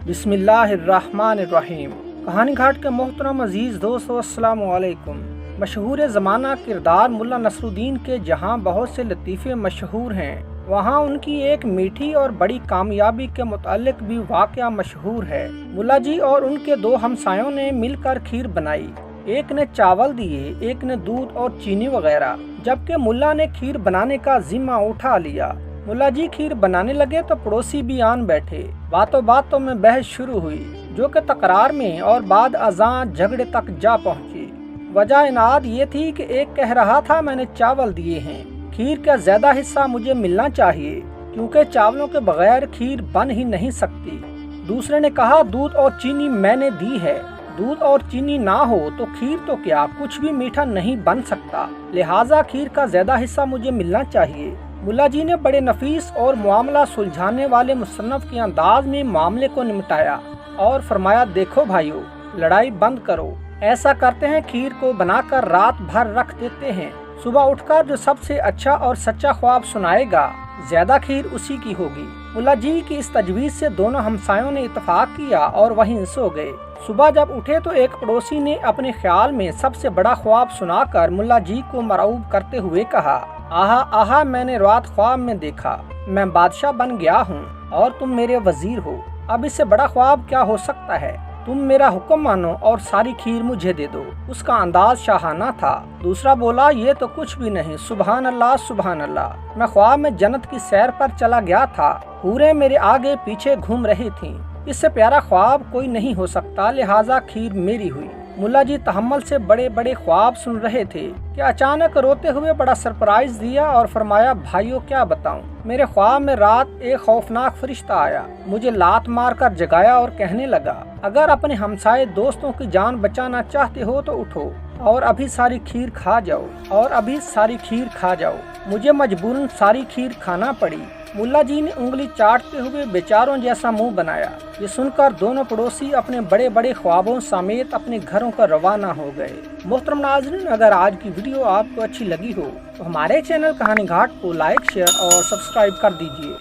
بسم اللہ الرحمن الرحیم۔ کہانی گھاٹ کے محترم عزیز دوستو، السلام علیکم۔ مشہور زمانہ کردار ملا نصر الدین کے جہاں بہت سے لطیفے مشہور ہیں، وہاں ان کی ایک میٹھی اور بڑی کامیابی کے متعلق بھی واقعہ مشہور ہے۔ ملا جی اور ان کے دو ہمسایوں نے مل کر کھیر بنائی۔ ایک نے چاول دیے، ایک نے دودھ اور چینی وغیرہ، جبکہ ملا نے کھیر بنانے کا ذمہ اٹھا لیا۔ ملا جی کھیر بنانے لگے تو پڑوسی بھی آن بیٹھے۔ باتوں میں بحث شروع ہوئی، جو کہ تکرار میں اور بعد ازاں جھگڑے تک جا پہنچی۔ وجہ اناد یہ تھی کہ ایک کہہ رہا تھا میں نے چاول دیے ہیں، کھیر کا زیادہ حصہ مجھے ملنا چاہیے، کیونکہ چاولوں کے بغیر کھیر بن ہی نہیں سکتی۔ دوسرے نے کہا دودھ اور چینی میں نے دی ہے، دودھ اور چینی نہ ہو تو کھیر تو کیا کچھ بھی میٹھا نہیں بن سکتا، لہٰذا کھیر کا زیادہ حصہ مجھے ملنا چاہیے۔ ملا جی نے بڑے نفیس اور معاملہ سلجھانے والے مصنف کے انداز میں معاملے کو نمٹایا اور فرمایا دیکھو بھائیو، لڑائی بند کرو، ایسا کرتے ہیں کھیر کو بنا کر رات بھر رکھ دیتے ہیں، صبح اٹھ کر جو سب سے اچھا اور سچا خواب سنائے گا زیادہ کھیر اسی کی ہوگی۔ ملا جی کی اس تجویز سے دونوں ہمسایوں نے اتفاق کیا اور وہیں سو گئے۔ صبح جب اٹھے تو ایک پڑوسی نے اپنے خیال میں سب سے بڑا خواب سنا کر ملا جی کو مرعوب کرتے ہوئے کہا، آہا آہا، میں نے رات خواب میں دیکھا میں بادشاہ بن گیا ہوں اور تم میرے وزیر ہو، اب اس سے بڑا خواب کیا ہو سکتا ہے؟ تم میرا حکم مانو اور ساری کھیر مجھے دے دو۔ اس کا انداز شاہانہ تھا۔ دوسرا بولا یہ تو کچھ بھی نہیں، سبحان اللہ سبحان اللہ، میں خواب میں جنت کی سیر پر چلا گیا تھا، حوریں میرے آگے پیچھے گھوم رہی تھیں، اس سے پیارا خواب کوئی نہیں ہو سکتا، لہٰذا کھیر میری ہوئی۔ ملا جی تحمل سے بڑے بڑے خواب سن رہے تھے کہ اچانک روتے ہوئے بڑا سرپرائز دیا اور فرمایا بھائیو کیا بتاؤں، میرے خواب میں رات ایک خوفناک فرشتہ آیا، مجھے لات مار کر جگایا اور کہنے لگا اگر اپنے ہمسائے دوستوں کی جان بچانا چاہتے ہو تو اٹھو اور ابھی ساری کھیر کھا جاؤ، اور ابھی ساری کھیر کھا جاؤ۔ مجھے مجبوراً ساری کھیر کھانا پڑی۔ ملا جی نے انگلی چاٹتے ہوئے بیچاروں جیسا منہ بنایا۔ یہ سن کر دونوں پڑوسی اپنے بڑے بڑے خوابوں سمیت اپنے گھروں کا روانہ ہو گئے۔ محترم ناظرین، اگر آج کی ویڈیو آپ کو اچھی لگی ہو تو ہمارے چینل کہانی گھاٹ کو لائک، شیئر اور سبسکرائب کر دیجیے۔